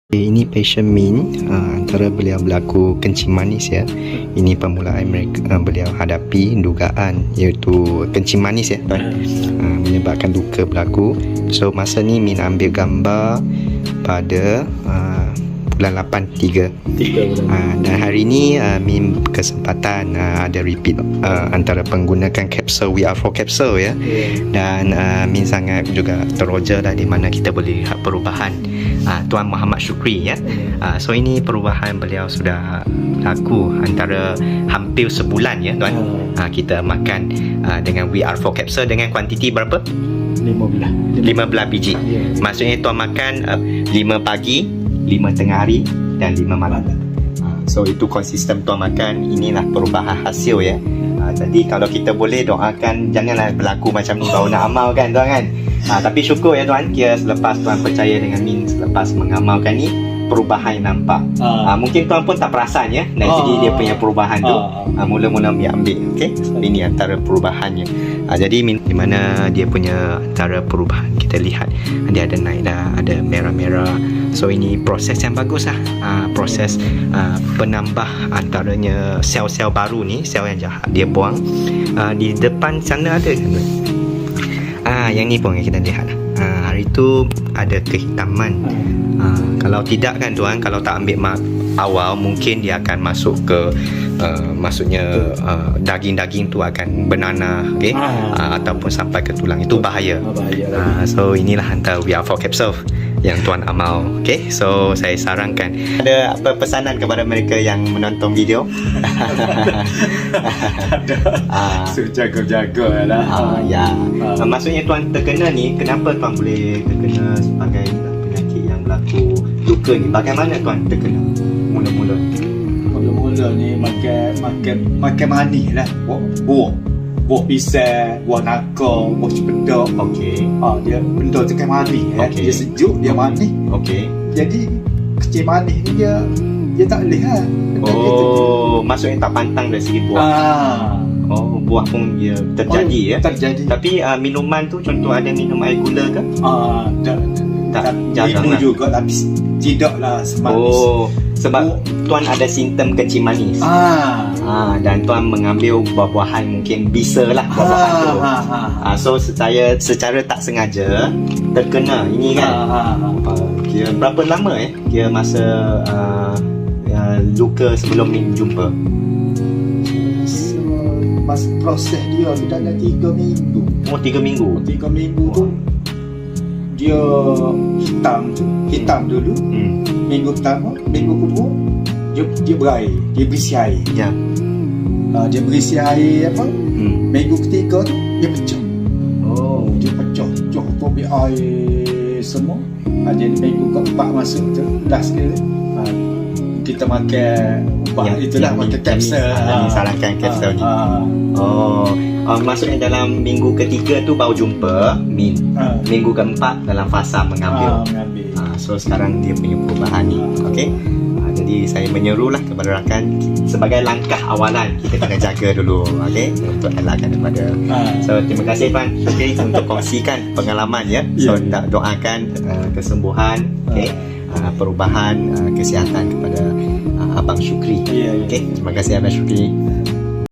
Ini passion Min, antara beliau berlaku kencing manis ya. Ini permulaan mereka beliau hadapi dugaan iaitu kencing manis ya tuan, menyebabkan luka berlaku. So masa ni Min ambil gambar pada bulan 8 3 bulan. Dan hari ni Min kesempatan ada repeat antara penggunakan kapsul VR4 kapsul ya. Dan Min sangat juga teroja lah di mana kita boleh lihat perubahan Tuan Muhammad Syukri ya. So ini perubahan beliau sudah laku antara hampir sebulan ya tuan. Kita makan dengan VR4 kapsul dengan kuantiti berapa? 15 biji. Maksudnya tuan makan 5 pagi, 5 tengah hari dan 5 malam. So itu konsisten tuan makan. Inilah perubahan hasil ya. Jadi kalau kita boleh doakan janganlah berlaku macam ni baru nak amal kan tuan kan. Tapi syukur ya tuan, kira selepas tuan percaya dengan Min, selepas mengamalkan ni perubahan yang nampak. Mungkin tuan pun tak perasan ya dari segi dia punya perubahan tu. Mula-mula ambil okey. Ini antara perubahannya. Jadi di mana dia punya antara perubahan kita lihat dia ada naik dah, ada merah-merah. So ini proses yang bagus lah. Proses penambah antaranya sel-sel baru ni, sel yang jahat dia buang. Di depan sana ada kan tuan? Yang ni pun yang kita lihat lah. Hari tu ada kehitaman. Kalau tidak kan tuan, kalau tak ambil awal mungkin dia akan masuk ke maksudnya daging-daging tu akan bernanah okay? Ataupun sampai ke tulang. Itu bahaya. So inilah antara VR4 capsule yang tuan amal. Okay? So saya sarankan. Ada apa pesanan kepada mereka yang menonton video? So jaga-jaga lah. Ya. Maksudnya tuan terkena ni, kenapa tuan boleh terkena sebagai penyakit yang berlaku luka ni? Bagaimana tuan terkena mula-mula? Mula-mula ni makan manis lah. Buah pisang, buah nangka, buah cempedak. Okey. Dia benda tu kan manis. Okay. Dia sejuk, dia manis. Okey. Jadi kecil manis ni dia tak boleh lah. Maksudnya tak pantang dari segi buah. Buah pun dia terjadi ya. Terjadi. Tapi minuman tu contoh ada minum air gula ke? Tak jarang minum lah. juga tapi tidaklah semanis. Sebab tuan ada simptom kencing manis. Dan tuan mengambil buah-buahan mungkin bisa lah buah-buahan tu. So secara tak sengaja terkena ini kan. Kira berapa lama kira masa luka sebelum ni jumpa? Masa proses dia ada 3 minggu. 3 minggu. 3 minggu tu dia hitam dulu. Minggu pertama, minggu kedua dia berair, dia berisi air. Ya. Dia berisi air apa? Minggu ketiga tu dia pecah. Dia pecah tu ambil air semua. Jadi minggu keempat masuk tu last sekali. Kita makan ubat itulah, makan kapsul. Disarankan kapsul ni. Maksudnya dalam minggu ketiga tu baru jumpa Min. Minggu keempat dalam fasa mengambil. So sekarang dia punya perubahan ni. Okey. Jadi saya menyerulah kepada rakan sebagai langkah awalan kita kena jaga dulu, okey, untuk elakkan daripada. So terima kasih Puan Syukri untuk kongsikan pengalaman ya. So doakan kesembuhan, okey, perubahan kesihatan kepada Abang Syukri. Okey, terima kasih Abang Syukri.